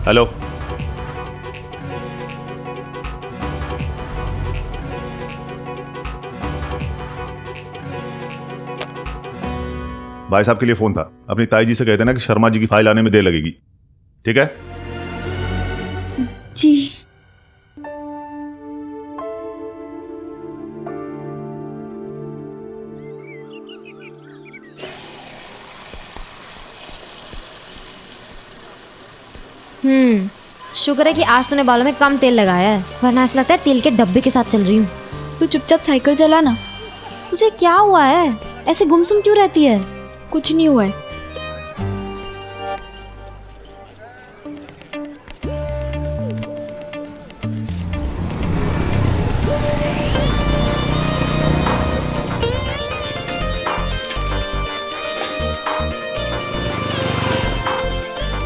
Hello, भाई साहब के लिए फोन था। अपनी ताई जी से कहते ना कि शर्मा जी की फाइल आने में देर लगेगी, ठीक है? जी। शुक्र है कि आज तूने बालों में कम तेल लगाया है, वरना ऐसा लगता है तेल के डब्बे के साथ चल रही हूँ। तू चुपचाप साइकिल चला ना। तुझे क्या हुआ है? ऐसे गुमसुम क्यों रहती है? कुछ नहीं हुआ है।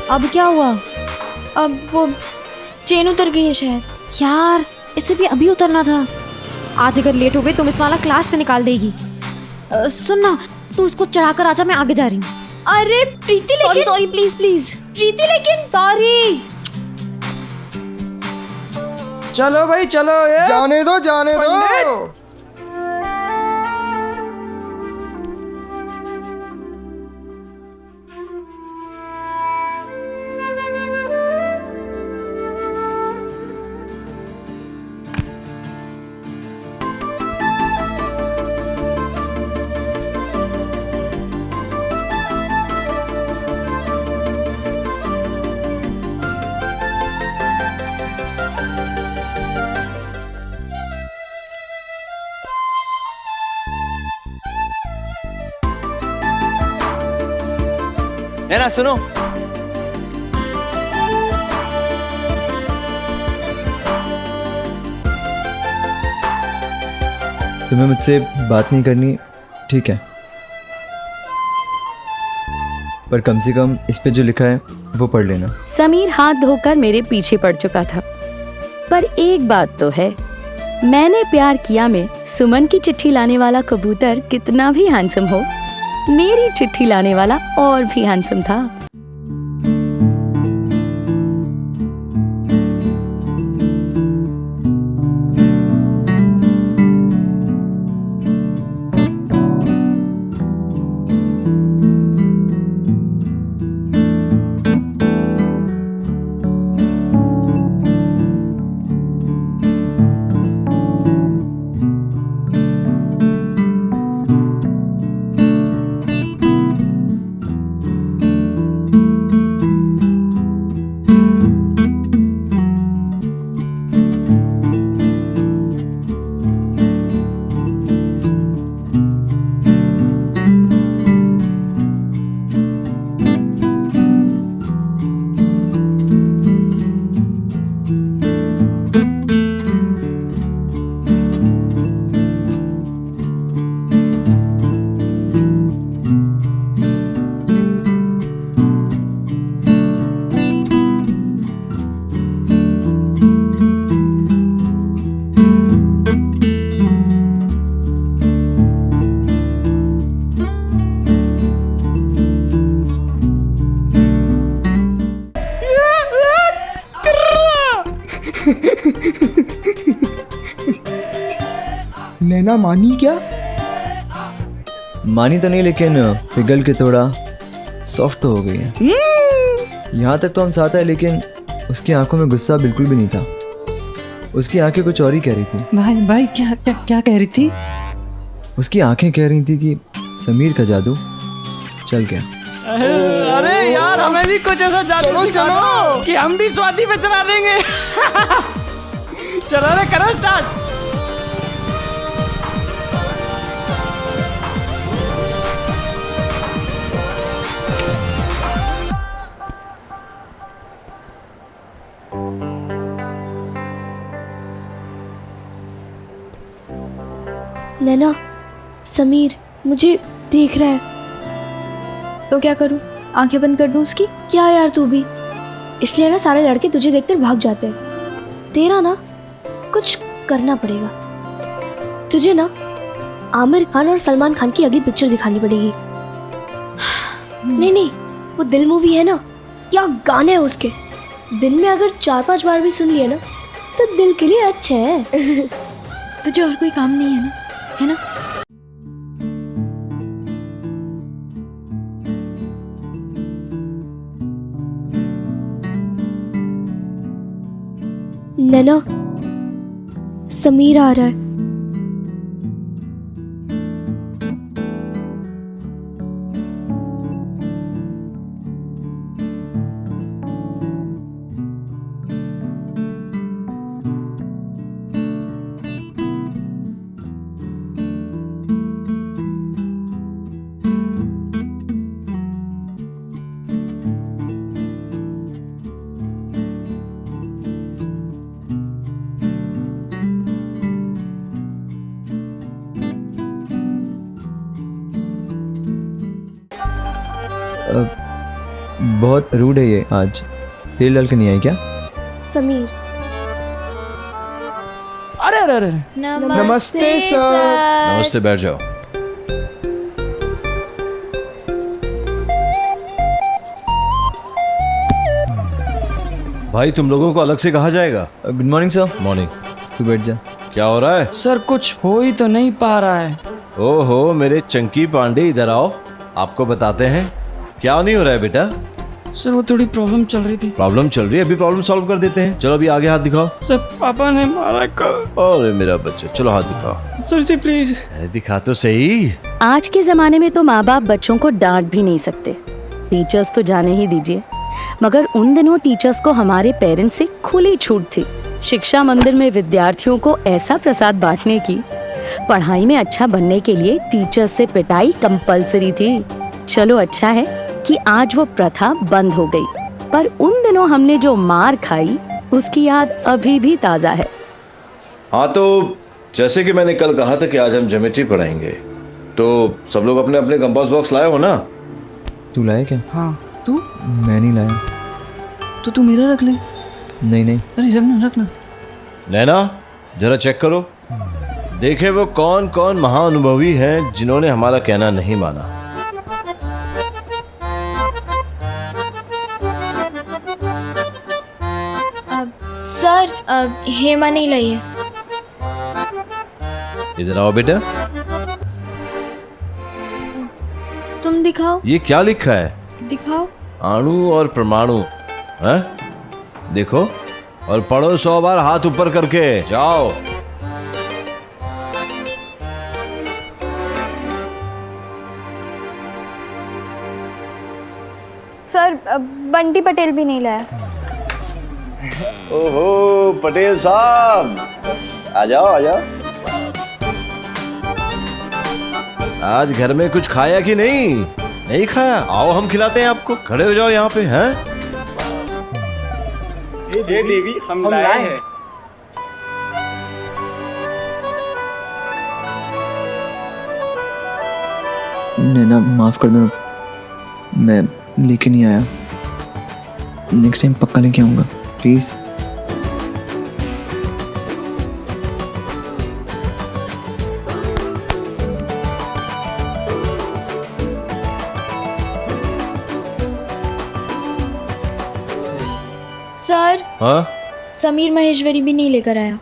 अब क्या हुआ? अब वो चेन उतर गई है शायद। यार, इसे भी अभी उतरना था। आज अगर लेट हो गई तो मिस वाला क्लास से निकाल देगी। सुन ना, तू इसको चढ़ाकर आजा, मैं आगे जा रही हूँ। अरे प्रीति, लेकिन सॉरी प्लीज प्लीज प्रीति, लेकिन सॉरी। चलो भाई चलो, ये जाने दो जाने दो। नैना सुनो, तुम्हें मुझसे बात नहीं करनी, ठीक है, पर कम से कम इस पे जो लिखा है वो पढ़ लेना। समीर हाथ धोकर मेरे पीछे पड़ चुका था, पर एक बात तो है, मैंने प्यार किया में सुमन की चिट्ठी लाने वाला कबूतर कितना भी हैंडसम हो, मेरी चिट्ठी लाने वाला और भी हैंडसम था। नैना मानी क्या? मानी तो नहीं, लेकिन पिघल के थोड़ा सॉफ्ट तो हो गई है। यहाँ तक तो हम साथ है, लेकिन उसकी आंखों में गुस्सा बिल्कुल भी नहीं था। उसकी आंखें कुछ और ही कह रही थी। भाई भाई क्या क्या क्या कह रही थी? उसकी आंखें कह रही थी कि समीर का जादू चल गया। अरे यार, हमें भी कुछ ऐसा जादू सिखा दो कि हम भी स्वाति पे चला देंगे। चलो रे, करो स्टार्ट। नैना, समीर मुझे देख रहा है। तो क्या करूं? आंखें बंद कर दूं उसकी? क्या यार तू भी, इसलिए ना सारे लड़के तुझे देखकर भाग जाते हैं। तेरा ना कुछ करना पड़ेगा। तुझे ना आमिर खान और सलमान खान की अगली पिक्चर दिखानी पड़ेगी। नहीं नहीं, वो दिल मूवी है ना, क्या गाने हैं उसके, दिन में अगर 4-5 बार भी सुन लिया ना तो दिल के लिए अच्छा है। तुझे और कोई काम नहीं है ना, है ना? नैना, समीर आ रहा है। बहुत रूड है ये आज। तेल डाल के नहीं आई क्या? समीर, अरे अरे अरे नमस्ते सर। नमस्ते, बैठ जाओ। भाई तुम लोगों को अलग से कहा जाएगा। Good morning sir. मॉर्निंग। तू बैठ जा। क्या हो रहा है? सर कुछ हो ही तो नहीं पा रहा है। ओहो मेरे चंकी पांडे, इधर आओ, आपको बताते हैं। क्या नहीं हो रहा है बेटा? सर वो थोड़ी प्रॉब्लम चल रही थी। प्रॉब्लम चल रही है, अभी प्रॉब्लम सॉल्व कर देते हैं। चलो अभी आगे हाथ दिखाओ। सर पापा ने मारा कल। अरे मेरा बच्चा, चलो हाथ दिखाओ। सर जी प्लीज। अरे दिखा तो सही। आज के ज़माने में तो माँ बाप बच्चों को डांट भी नहीं सकते, टीचर्स तो जाने ही दीजिए। मगर उन दिनों टीचर्स को हमारे पेरेंट्स से खुली छूट थी शिक्षा मंदिर में विद्यार्थियों को ऐसा प्रसाद बांटने की। पढ़ाई में अच्छा बनने के लिए टीचर्स से पिटाई कंपलसरी थी। चलो अच्छा है कि आज वो प्रथा बंद हो गई, पर उन दिनों हमने जो मार खाई उसकी याद अभी भी ताज़ा है। हाँ तो जैसे कि मैंने कल कहा था कि आज हम ज्योमेट्री पढ़ाएंगे, तो सब लोग अपने अपने कंपास बॉक्स लाए हो ना? तू लाया क्या? हाँ तू? मैं नहीं लाया। तो तू मेरा रख ले। नहीं नहीं। अरे रखना रखना। नैना जरा चेक करो, देखे वो कौन कौन महाअनुभवी हैं जिन्होंने हमारा कहना नहीं माना। सर हेमा नहीं लाई है। इधर आओ बेटा। तुम दिखाओ। ये क्या लिखा है? दिखाओ। अणु और परमाणु है? देखो और पढ़ो 100 बार हाथ ऊपर करके। जाओ। सर बंटी पटेल भी नहीं लाया। ओहो पटेल साहब, आ जाओ आ जाओ। आज घर में कुछ खाया कि नहीं? नहीं खाया? आओ हम खिलाते हैं आपको। खड़े हो जाओ यहाँ पे। हैं? ये देवी हम लाए हैं। नैना माफ़ कर दो, मैं लेके नहीं आया। नेक्स्ट टाइम पक्का लेके आऊँगा, प्लीज़। सर हाँ समीर महेश्वरी भी नहीं लेकर आया।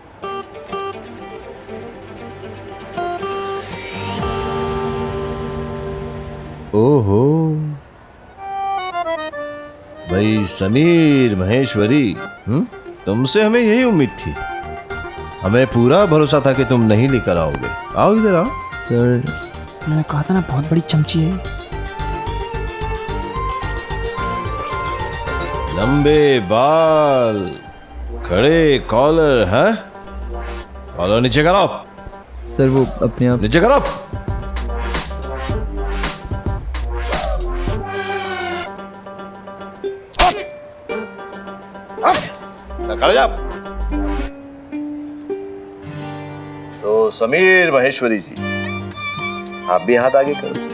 ओहो भाई समीर महेश्वरी, तुमसे हमें यही उम्मीद थी। हमें पूरा भरोसा था कि तुम नहीं लेकर आओगे। आओ इधर आओ। सर मैंने कहा था ना बहुत बड़ी चमची है। लंबे बाल, खड़े कॉलर है। कॉलर नीचे करो। सर वो अपने आप। नीचे करो। खड़े जाओ। तो समीर महेश्वरी जी, आप भी हाथ आगे करो।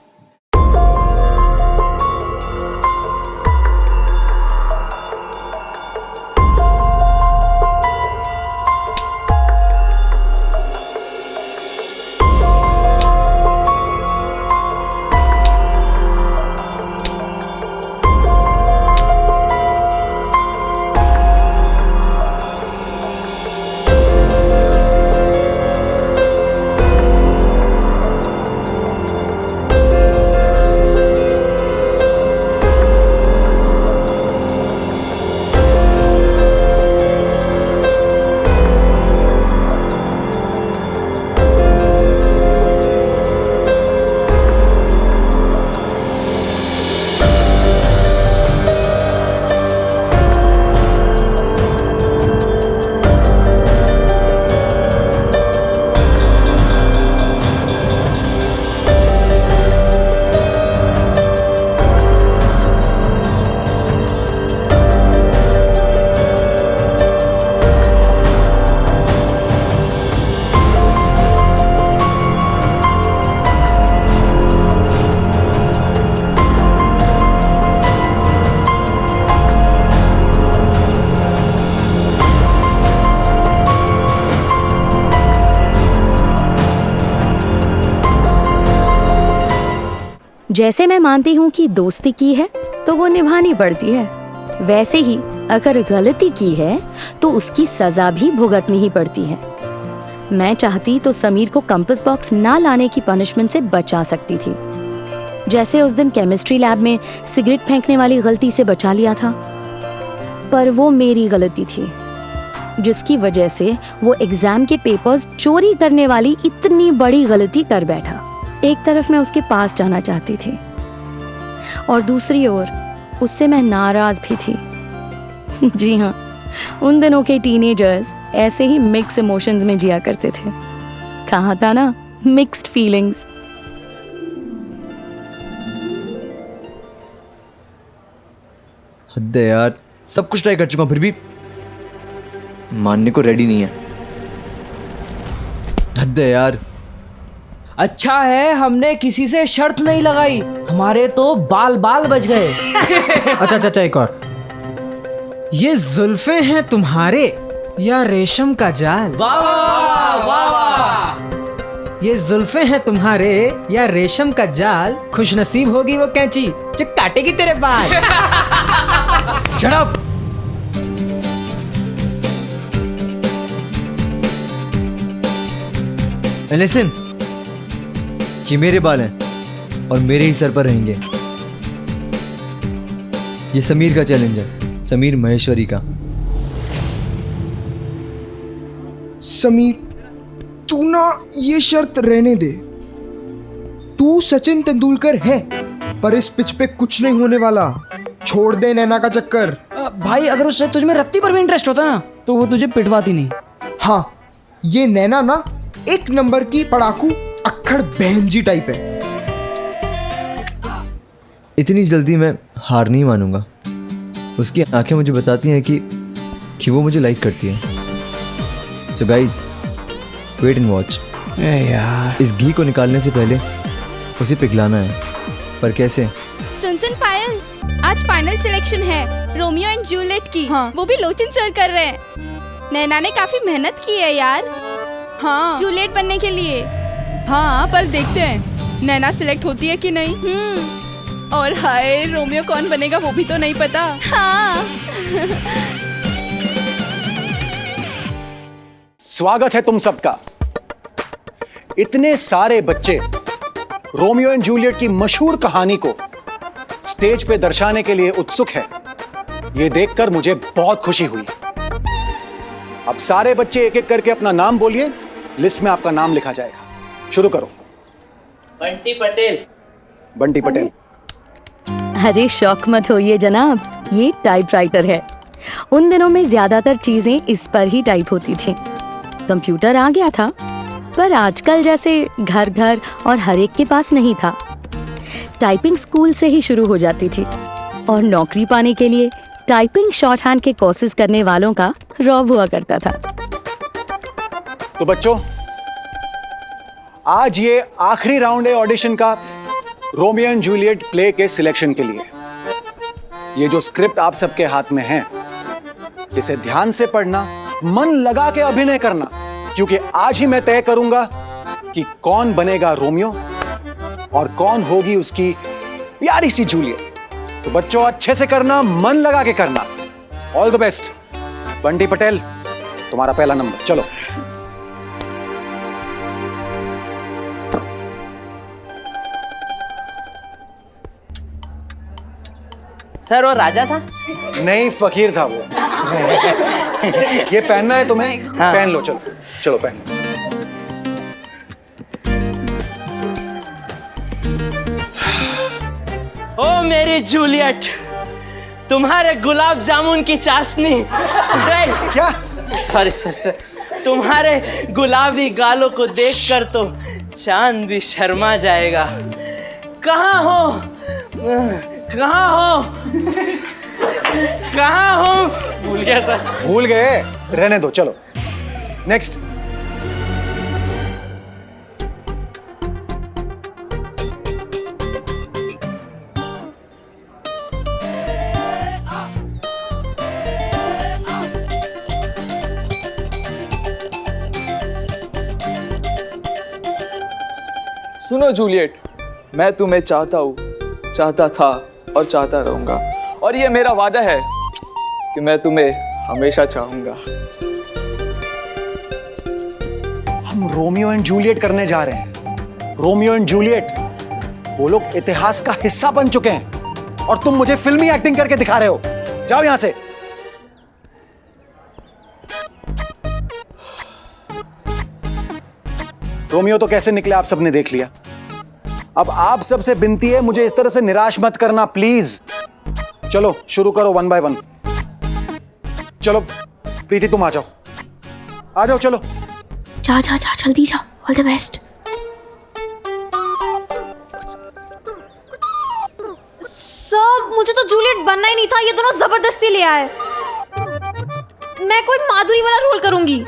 जैसे मैं मानती हूँ कि दोस्ती की है तो वो निभानी पड़ती है, वैसे ही अगर गलती की है तो उसकी सजा भी भुगतनी ही पड़ती है। मैं चाहती तो समीर को कंपास बॉक्स ना लाने की पनिशमेंट से बचा सकती थी, जैसे उस दिन केमिस्ट्री लैब में सिगरेट फेंकने वाली गलती से बचा लिया था। पर वो मेरी गलती थी, जिसकी वजह से वो एग्जाम के पेपर्स चोरी करने वाली इतनी बड़ी गलती कर बैठा। एक तरफ मैं उसके पास जाना चाहती थी और दूसरी ओर उससे मैं नाराज भी थी। जी हाँ, उन दिनों के टीनेजर्स ऐसे ही मिक्स इमोशंस में जिया करते थे। कहा था ना, मिक्स्ड फीलिंग्स। हद है यार, सब कुछ ट्राई कर चुका हूं फिर भी मानने को रेडी नहीं है। हद है यार। अच्छा है हमने किसी से शर्त नहीं लगाई, हमारे तो बाल बाल बच गए। अच्छा अच्छा अच्छा, एक और। ये जुल्फे हैं तुम्हारे या रेशम का जाल? वाह वाह वाह। ये जुल्फे हैं तुम्हारे या रेशम का जाल, खुशनसीब होगी वो कैंची जो काटेगी तेरे बाल। Shut up. लिसन, ये मेरे बाल हैं और मेरे ही सर पर रहेंगे। ये समीर का चैलेंज है, समीर महेश्वरी का। समीर, तू ना ये शर्त रहने दे। तू सचिन तेंदुलकर है, पर इस पिच पे कुछ नहीं होने वाला। छोड़ दे नैना का चक्कर। भाई अगर उससे तुझमें रत्ती पर भी इंटरेस्ट होता ना तो वो तुझे पिटवाती नहीं। हाँ, ये नैना ना एक नंबर की पड़ाकू अक्खड़ बहन जी टाइप है। इतनी जल्दी मैं हार नहीं मानूंगा। उसकी आंखें मुझे बताती हैं कि वो मुझे लाइक करती है। So guys, wait and watch. यार इस घी को निकालने से पहले उसे पिघलाना है, पर कैसे? सुन पायल, आज फाइनल सिलेक्शन है रोमियो एंड जूलियट की। हाँ। वो भी लोचन सर कर रहे हैं। नैना ने काफी मेहनत की है यार। हाँ, जूलियट बनने के लिए। हाँ, पर देखते हैं नैना सिलेक्ट होती है कि नहीं। और हाय, रोमियो कौन बनेगा वो भी तो नहीं पता। हाँ। स्वागत है तुम सबका। इतने सारे बच्चे रोमियो एंड जूलियट की मशहूर कहानी को स्टेज पे दर्शाने के लिए उत्सुक है। यह देखकर मुझे बहुत खुशी हुई। अब सारे बच्चे एक एक करके अपना नाम बोलिए, लिस्ट में आपका नाम लिखा जाएगा। शुरू करो। बंटी पटेल। बंटी पटेल। अरे शौक मत होइए जनाब, ये टाइपराइटर है। उन दिनों में ज्यादातर चीजें इस पर ही टाइप होती थी। कंप्यूटर आ गया था, पर आजकल जैसे घर घर और हर एक के पास नहीं था। टाइपिंग स्कूल से ही शुरू हो जाती थी और नौकरी पाने के लिए टाइपिंग शॉर्ट हैंड के कोर्सेज करने वालों का रौब हुआ करता था। तो बच्चों, आज ये आखिरी राउंड है ऑडिशन का रोमियो एंड जूलियट प्ले के सिलेक्शन के लिए। ये जो स्क्रिप्ट आप सबके हाथ में है, इसे ध्यान से पढ़ना, मन लगा के अभिनय करना, क्योंकि आज ही मैं तय करूंगा कि कौन बनेगा रोमियो और कौन होगी उसकी प्यारी सी जूलियट। तो बच्चों, अच्छे से करना, मन लगा के करना। All the best. Bunty Patel, तुम्हारा पहला नंबर। चलो। सर वो राजा था? नहीं, फकीर था वो। ये पहनना है तुम्हें? हाँ। पहन लो। चलो चलो पहन लो। ओ मेरी जूलियट, तुम्हारे गुलाब जामुन की चाशनी। क्या? सॉरी सर, तुम्हारे गुलाबी गालों को देखकर तो चांद भी शर्मा जाएगा। कहाँ हो? कहाँ हो? कहाँ हो? भूल गया सर। भूल गए? रहने दो। चलो नेक्स्ट। सुनो जूलियट, मैं तुम्हें चाहता हूँ चाहता था और चाहता रहूंगा, और ये मेरा वादा है कि मैं तुम्हें हमेशा चाहूंगा। हम रोमियो एंड जूलियट करने जा रहे हैं। रोमियो एंड जूलियट, वो लोग इतिहास का हिस्सा बन चुके हैं और तुम मुझे फिल्मी एक्टिंग करके दिखा रहे हो। जाओ यहां से। रोमियो तो कैसे निकले आप सबने देख लिया। अब आप सबसे विनती है, मुझे इस तरह से निराश मत करना प्लीज। चलो शुरू करो 1 by 1। चलो प्रीति तुम आ जाओ, आ जाओ, चलो। जा जा जा, जल्दी जा। All the best. सब, मुझे तो जूलियट बनना ही नहीं था, ये दोनों जबरदस्ती ले आए। मैं कोई माधुरी वाला रोल करूंगी।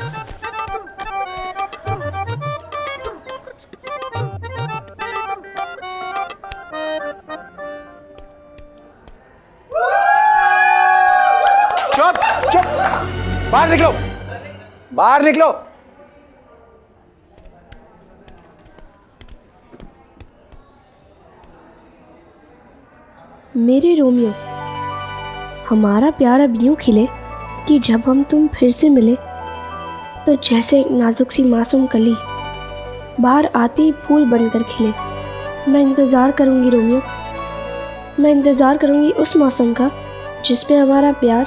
चुप चुप, बाहर निकलो, बाहर निकलो। मेरे रोमियो, हमारा प्यार अब यूं खिले कि जब हम तुम फिर से मिले तो जैसे एक नाजुक सी मासूम कली बाहर आते ही फूल बनकर खिले। मैं इंतज़ार करूंगी रोमियो, मैं इंतज़ार करूंगी उस मौसम का जिस पे हमारा प्यार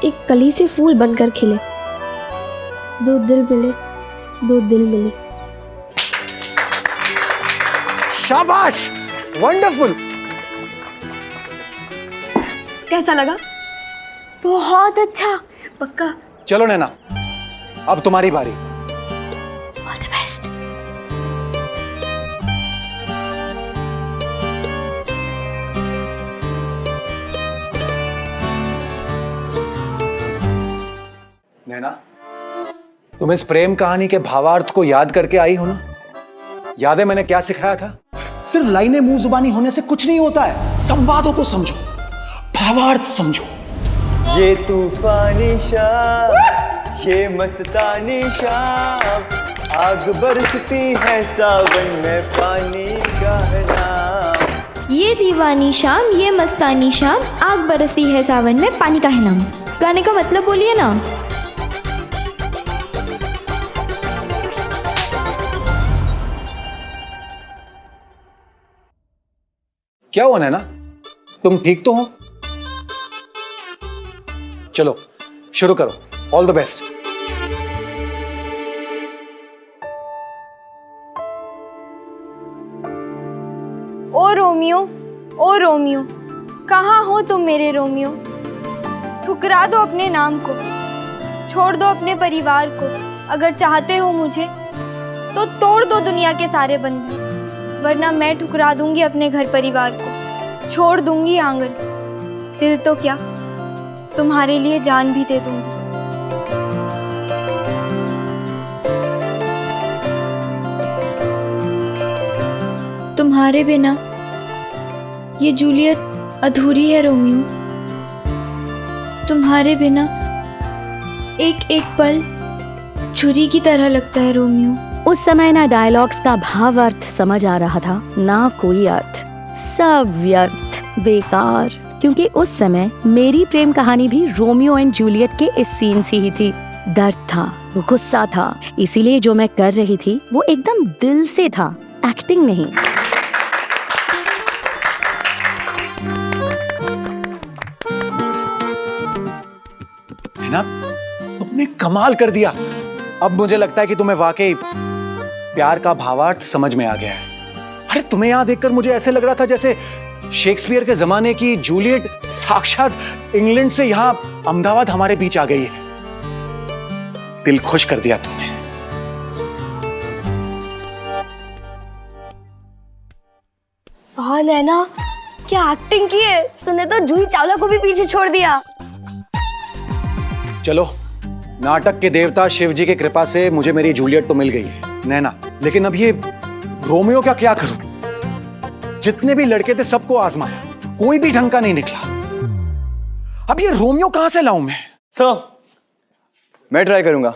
एक कली से फूल बनकर खिले। दो दिल मिले, दो दिल मिले। शाबाश, वंडरफुल। कैसा लगा? बहुत अच्छा, पक्का। चलो नैना, अब तुम्हारी बारी। All the best. नैना, तुम इस प्रेम कहानी के भावार्थ को याद करके आई हो ना? याद है मैंने क्या सिखाया था? सिर्फ लाइनें मुंह जुबानी होने से कुछ नहीं होता है। संवादों को समझो, भावार्थ समझो। ये तूफानी शाम, ये मस्तानी शाम, आग बरसती है सावन में पानी का है नाम। ये दीवानी शाम, ये मस्तानी शाम, आग बरसती है सावन में पानी का है नाम। गाने का मतलब बोलिए ना। क्या हुआ नैना, तुम ठीक तो हो? चलो शुरू करो। All the best. ओ रोमियो, ओ रोमियो, कहाँ हो तुम मेरे रोमियो? ठुकरा दो अपने नाम को, छोड़ दो अपने परिवार को। अगर चाहते हो मुझे तो तोड़ दो दुनिया के सारे बंधन, वरना मैं ठुकरा दूंगी अपने घर परिवार को, छोड़ दूंगी आंगन। दिल तो क्या, तुम्हारे लिए जान भी दे दूंगी। तुम्हारे बिना ये जूलियट अधूरी है रोमियो। तुम्हारे बिना एक एक पल छुरी की तरह लगता है रोमियो। उस समय ना डायलॉग्स का भाव अर्थ समझ आ रहा था, ना कोई अर्थ, सब व्यर्थ, बेकार। क्योंकि उस समय मेरी प्रेम कहानी भी रोमियो एंड जूलियट के इस सीन से ही थी। दर्द था, गुस्सा था, इसीलिए जो मैं कर रही थी वो एकदम दिल से था, एक्टिंग नहीं। है ना, तुमने कमाल कर दिया। अब मुझे लगता है कि तुम्हें वाकई प्यार का भावार्थ समझ में आ गया है। अरे तुम्हें यहां देखकर मुझे ऐसे लग रहा था जैसे शेक्सपियर के जमाने की जूलियट साक्षात इंग्लैंड से यहां अहमदाबाद हमारे बीच आ गई है। दिल खुश कर दिया तुमने। हाँ नैना, क्या एक्टिंग की है तूने तो। जूही चावला को भी पीछे छोड़ दिया। चलो, नाटक के देवता शिव जी की कृपा से मुझे मेरी जूलियट तो मिल गई है नैना, लेकिन अब ये रोमियो का क्या करूं? जितने भी लड़के थे सबको आजमाया, कोई भी ढंग का नहीं निकला। अब ये रोमियो कहां से लाऊं मैं? मैं ट्राई करूंगा।